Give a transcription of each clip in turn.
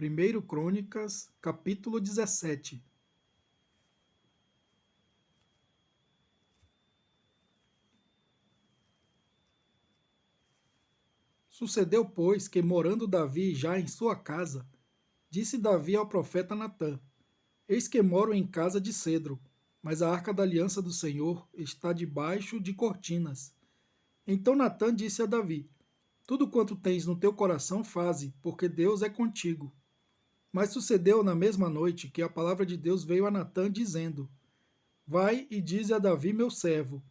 Primeiro Crônicas, capítulo 17. Sucedeu, pois, que morando Davi já em sua casa, disse Davi ao profeta Natã: Eis que moro em casa de cedro, mas a arca da aliança do Senhor está debaixo de cortinas. Então Natã disse a Davi: Tudo quanto tens no teu coração faze, porque Deus é contigo. Mas sucedeu na mesma noite que a palavra de Deus veio a Natã, dizendo: Vai e dize a Davi, meu servo: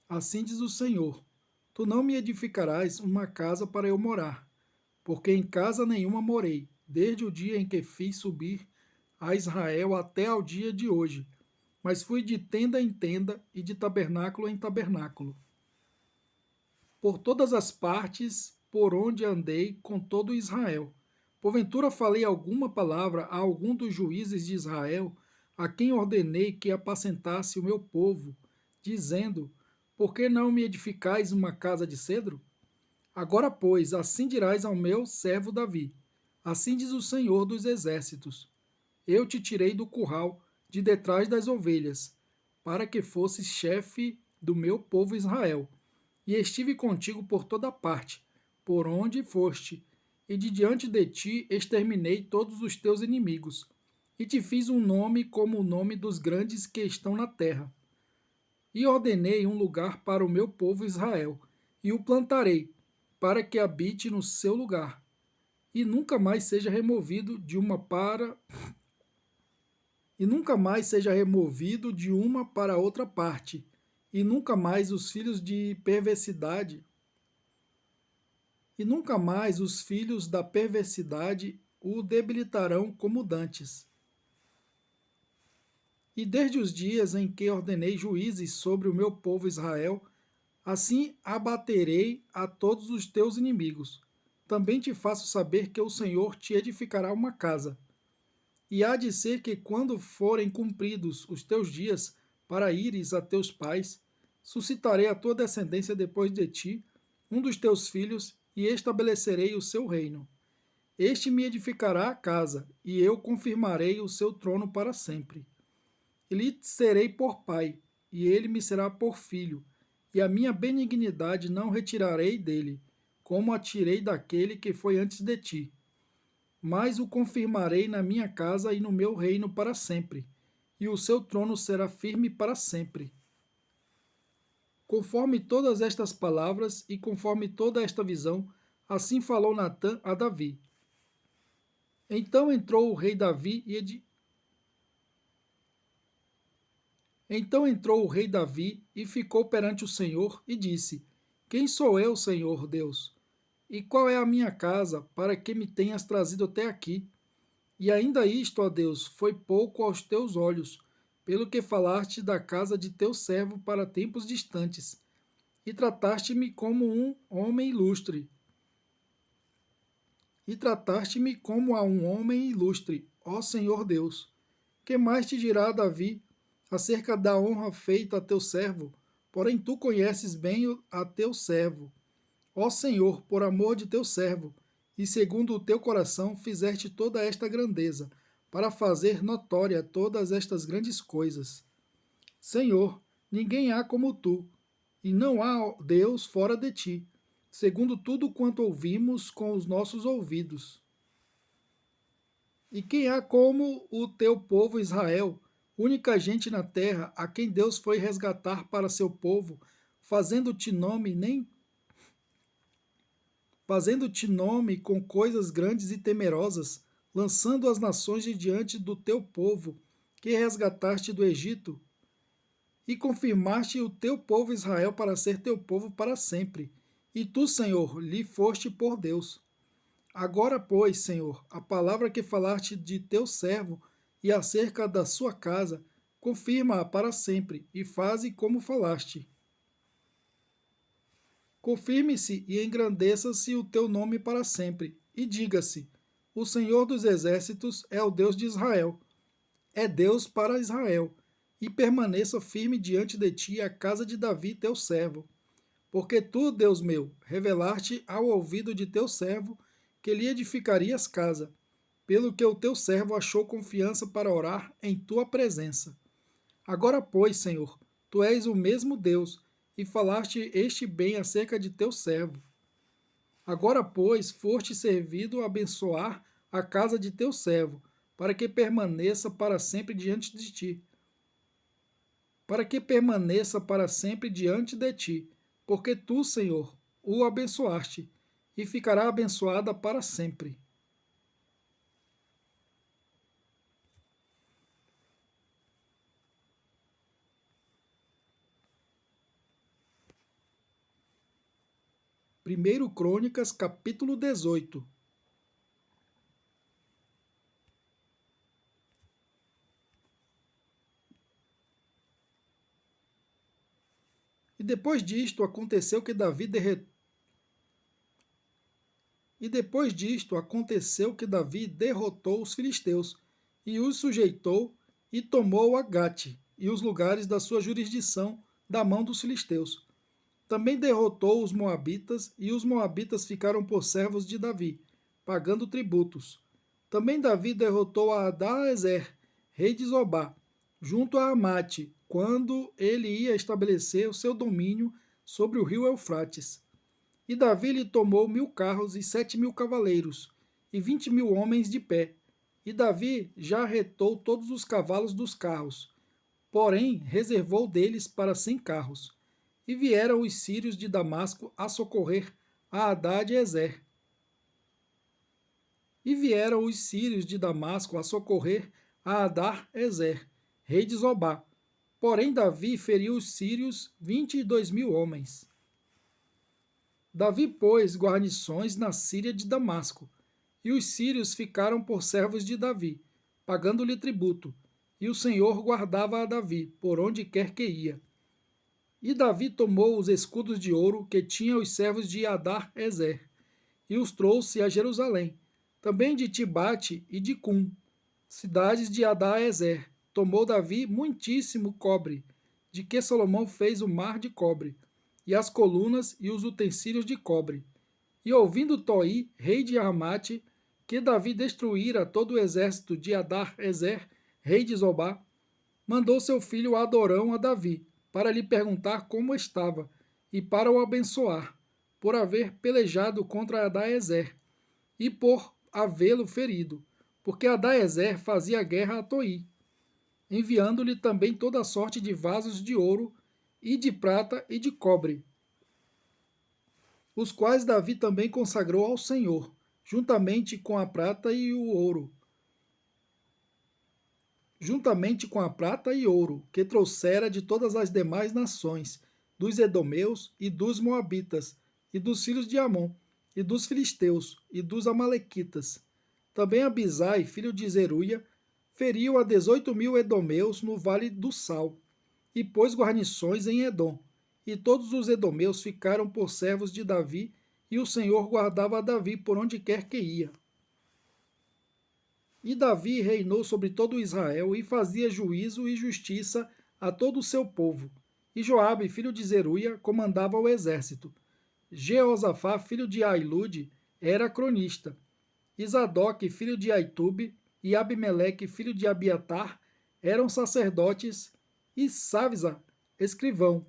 Assim diz o Senhor: Tu não me edificarás uma casa para eu morar, porque em casa nenhuma morei, desde o dia em que fiz subir a Israel até ao dia de hoje, mas fui de tenda em tenda e de tabernáculo em tabernáculo. Por todas as partes por onde andei com todo Israel. Porventura falei alguma palavra a algum dos juízes de Israel, a quem ordenei que apacentasse o meu povo, dizendo: Por que não me edificais uma casa de cedro? Agora, pois, assim dirás ao meu servo Davi: Assim diz o Senhor dos Exércitos: Eu te tirei do curral, de detrás das ovelhas, para que fosses chefe do meu povo Israel. E estive contigo por toda parte, por onde foste, e de diante de ti exterminei todos os teus inimigos, e te fiz um nome como o nome dos grandes que estão na terra. E ordenei um lugar para o meu povo Israel, e o plantarei, para que habite no seu lugar, e nunca mais seja removido de uma para e nunca mais seja removido de uma para outra parte, e nunca mais os filhos de perversidade e nunca mais os filhos da perversidade o debilitarão como dantes. E desde os dias em que ordenei juízes sobre o meu povo Israel, assim abaterei a todos os teus inimigos. Também te faço saber que o Senhor te edificará uma casa. E há de ser que, quando forem cumpridos os teus dias para ires a teus pais, suscitarei a tua descendência depois de ti, um dos teus filhos, e estabelecerei o seu reino. Este me edificará a casa, e eu confirmarei o seu trono para sempre. E lhe serei por pai, e ele me será por filho, e a minha benignidade não retirarei dele, como a tirei daquele que foi antes de ti. Mas o confirmarei na minha casa e no meu reino para sempre, e o seu trono será firme para sempre. Conforme todas estas palavras e conforme toda esta visão, assim falou Natã a Davi. Então entrou o rei Davi e ficou perante o Senhor e disse: Quem sou eu, Senhor Deus? E qual é a minha casa, para que me tenhas trazido até aqui? E ainda isto, ó Deus, foi pouco aos teus olhos, pelo que falaste da casa de teu servo para tempos distantes, e trataste-me como um homem ilustre. E trataste-me como a um homem ilustre, ó Senhor Deus. Que mais te dirá Davi acerca da honra feita a teu servo? Porém tu conheces bem a teu servo. Ó Senhor, por amor de teu servo, e segundo o teu coração fizeste toda esta grandeza, para fazer notória todas estas grandes coisas. Senhor, ninguém há como tu, e não há Deus fora de ti, segundo tudo quanto ouvimos com os nossos ouvidos. E quem há como o teu povo Israel, única gente na terra a quem Deus foi resgatar para seu povo, fazendo-te nome nem fazendo-te nome com coisas grandes e temerosas, lançando as nações de diante do teu povo, que resgataste do Egito, e confirmaste o teu povo Israel para ser teu povo para sempre. E tu, Senhor, lhe foste por Deus. Agora, pois, Senhor, a palavra que falaste de teu servo e acerca da sua casa, confirma-a para sempre, e faze como falaste. Confirme-se e engrandeça-se o teu nome para sempre, e diga-se: O Senhor dos Exércitos é o Deus de Israel. É Deus para Israel, e permaneça firme diante de ti a casa de Davi, teu servo. Porque tu, Deus meu, revelaste ao ouvido de teu servo que lhe edificarias casa. pelo que o teu servo achou confiança para orar em tua presença. Agora, pois, Senhor, tu és o mesmo Deus, e falaste este bem acerca de teu servo. Agora, pois, foste servido a abençoar a casa de teu servo, para que permaneça para sempre diante de ti. Para que permaneça para sempre diante de ti, porque tu, Senhor, o abençoaste, e ficará abençoada para sempre. Primeiro Crônicas, capítulo 18. E depois disto aconteceu que Davi derrotou os filisteus e os sujeitou e tomou a Gate e os lugares da sua jurisdição da mão dos filisteus. Também derrotou os moabitas e os moabitas ficaram por servos de Davi, pagando tributos. Também Davi derrotou a Adaezer, rei de Zobá, junto a Amate, quando ele ia estabelecer o seu domínio sobre o rio Eufrates. E Davi lhe tomou 1000 carros e 7.000 cavaleiros, e 20.000 homens de pé. E Davi já retou todos os cavalos dos carros, porém reservou deles para 100 carros. E vieram os sírios de Damasco a socorrer a Hadad-ezer. E vieram os sírios de Damasco a socorrer a Hadar-ezer, rei de Zobá. Porém Davi feriu os sírios 22.000 homens. Davi pôs guarnições na Síria de Damasco, e os sírios ficaram por servos de Davi, pagando-lhe tributo, e o Senhor guardava a Davi, por onde quer que ia. E Davi tomou os escudos de ouro que tinha os servos de Hadar-ezer, e os trouxe a Jerusalém, também de Tibate e de Cum, cidades de Hadar-ezer. Tomou Davi muitíssimo cobre, de que Salomão fez o mar de cobre, e as colunas e os utensílios de cobre. E ouvindo Toi, rei de Ramate, que Davi destruíra todo o exército de Hadar-ezer, rei de Zobá, mandou seu filho Adorão a Davi, para lhe perguntar como estava, e para o abençoar, por haver pelejado contra Adaezer, e por havê-lo ferido, porque Adaezer fazia guerra a Toi, enviando-lhe também toda sorte de vasos de ouro, e de prata e de cobre, os quais Davi também consagrou ao Senhor, juntamente com a prata e o ouro, que trouxera de todas as demais nações, dos edomeus e dos moabitas, e dos filhos de Amon, e dos filisteus, e dos amalequitas. Também Abisai, filho de Zeruia, feriu a 18.000 edomeus no vale do Sal, e pôs guarnições em Edom. E todos os edomeus ficaram por servos de Davi, e o Senhor guardava a Davi por onde quer que ia. E Davi reinou sobre todo Israel, e fazia juízo e justiça a todo o seu povo. E Joabe, filho de Zeruia, comandava o exército. Jeosafá, filho de Ailude, era cronista. E Zadok, filho de Aitube, e Abimeleque, filho de Abiatar, eram sacerdotes, e Savisa, escrivão.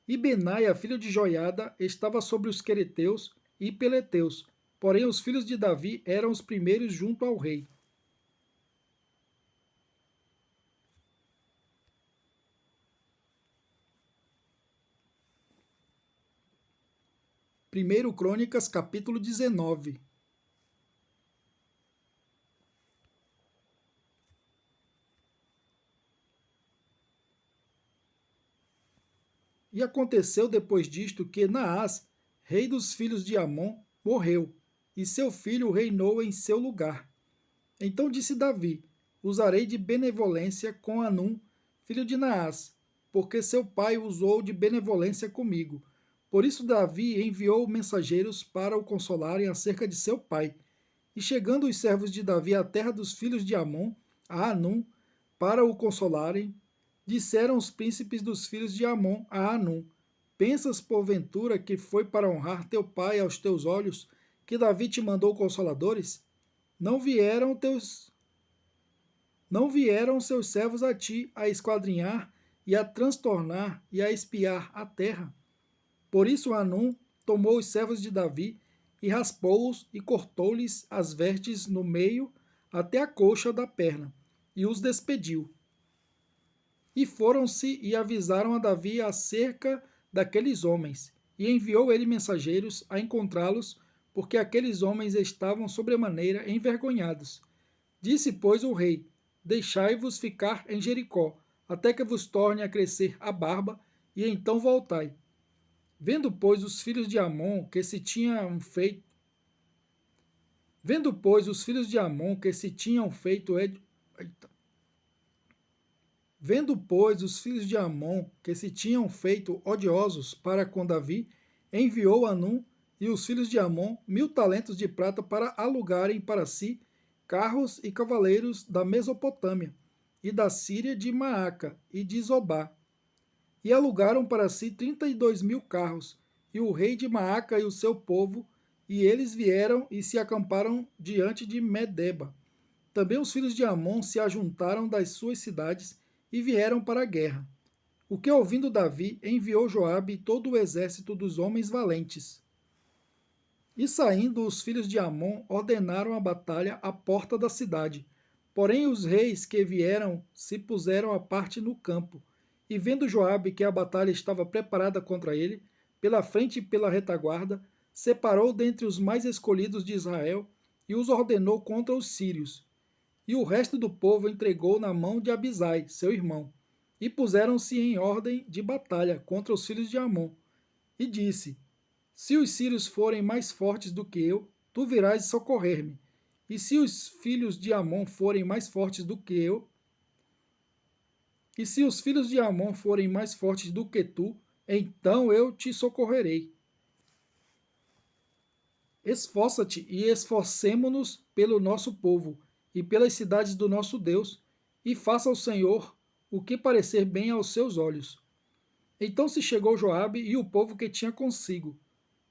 E Benaia, filho de Joiada, estava sobre os quereteus e peleteus, porém os filhos de Davi eram os primeiros junto ao rei. Primeiro Crônicas, capítulo 19. E aconteceu depois disto que Naás, rei dos filhos de Amon, morreu, e seu filho reinou em seu lugar. Então disse Davi: Usarei de benevolência com Anum, filho de Naás, porque seu pai usou de benevolência comigo. Por isso Davi enviou mensageiros para o consolarem acerca de seu pai. E chegando os servos de Davi à terra dos filhos de Amon, a Anum, para o consolarem, disseram os príncipes dos filhos de Amon a Anum: Pensas, porventura, que foi para honrar teu pai aos teus olhos que Davi te mandou consoladores? não vieram teus não vieram seus servos a ti a esquadrinhar e a transtornar e a espiar a terra? Por isso Hanum tomou os servos de Davi e raspou-os e cortou-lhes as vestes no meio até a coxa da perna, e os despediu. E foram-se e avisaram a Davi acerca daqueles homens, e enviou ele mensageiros a encontrá-los, porque aqueles homens estavam sobremaneira envergonhados. Disse, pois, o rei: Deixai-vos ficar em Jericó, até que vos torne a crescer a barba, e então voltai. Vendo, pois, os filhos de Amon que se tinham feito Vendo, pois, os filhos de Amon que se tinham feito Vendo, pois, os filhos de Amon que se tinham feito odiosos para com Davi, enviou Hanum e os filhos de Amon 1000 talentos de prata para alugarem para si carros e cavaleiros da Mesopotâmia e da Síria de Maaca e de Zobá. E alugaram para si 32.000 carros, e o rei de Maaca e o seu povo, e eles vieram e se acamparam diante de Medeba. Também os filhos de Amon se ajuntaram das suas cidades e vieram para a guerra. O que ouvindo Davi, enviou Joabe e todo o exército dos homens valentes. E saindo os filhos de Amon, ordenaram a batalha à porta da cidade. Porém os reis que vieram se puseram à parte no campo. E vendo Joabe que a batalha estava preparada contra ele, pela frente e pela retaguarda, separou dentre os mais escolhidos de Israel e os ordenou contra os sírios. E o resto do povo entregou na mão de Abisai, seu irmão, e puseram-se em ordem de batalha contra os filhos de Amon. E disse: Se os sírios forem mais fortes do que eu, tu virás socorrer-me. E se os filhos de Amon forem mais fortes do que eu, e se os filhos de Amon forem mais fortes do que tu, então eu te socorrerei. Esforça-te e esforcemo-nos pelo nosso povo e pelas cidades do nosso Deus, e faça ao Senhor o que parecer bem aos seus olhos. Então se chegou Joabe e o povo que tinha consigo,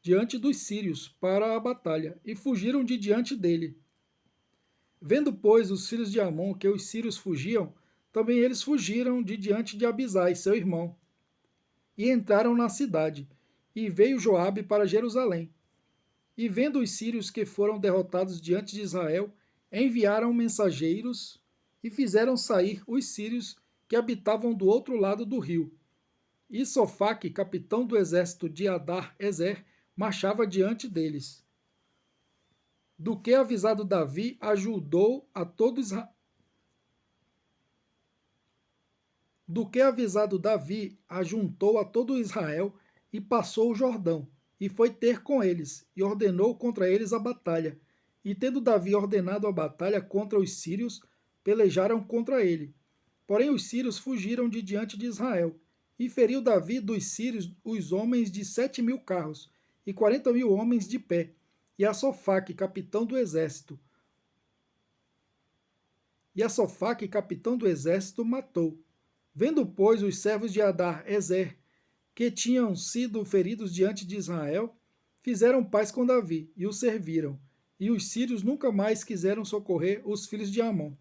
diante dos sírios, para a batalha, e fugiram de diante dele. Vendo, pois, os filhos de Amon que os sírios fugiam, também eles fugiram de diante de Abisai, seu irmão, e entraram na cidade, e veio Joabe para Jerusalém. E vendo os sírios que foram derrotados diante de Israel, enviaram mensageiros e fizeram sair os sírios que habitavam do outro lado do rio. E Sofaque, capitão do exército de Adar-Ezer, marchava diante deles. Do que avisado Davi, ajudou a todo Israel. Do que avisado Davi, ajuntou a todo Israel e passou o Jordão, e foi ter com eles, e ordenou contra eles a batalha. E tendo Davi ordenado a batalha contra os sírios, pelejaram contra ele. Porém os sírios fugiram de diante de Israel. E feriu Davi dos sírios os homens de 7.000 carros, e 40.000 homens de pé, e a Sofaque, capitão do exército. Matou. Vendo, pois, os servos de Adar-Ezer, que tinham sido feridos diante de Israel, fizeram paz com Davi, e o serviram. E os sírios nunca mais quiseram socorrer os filhos de Amon.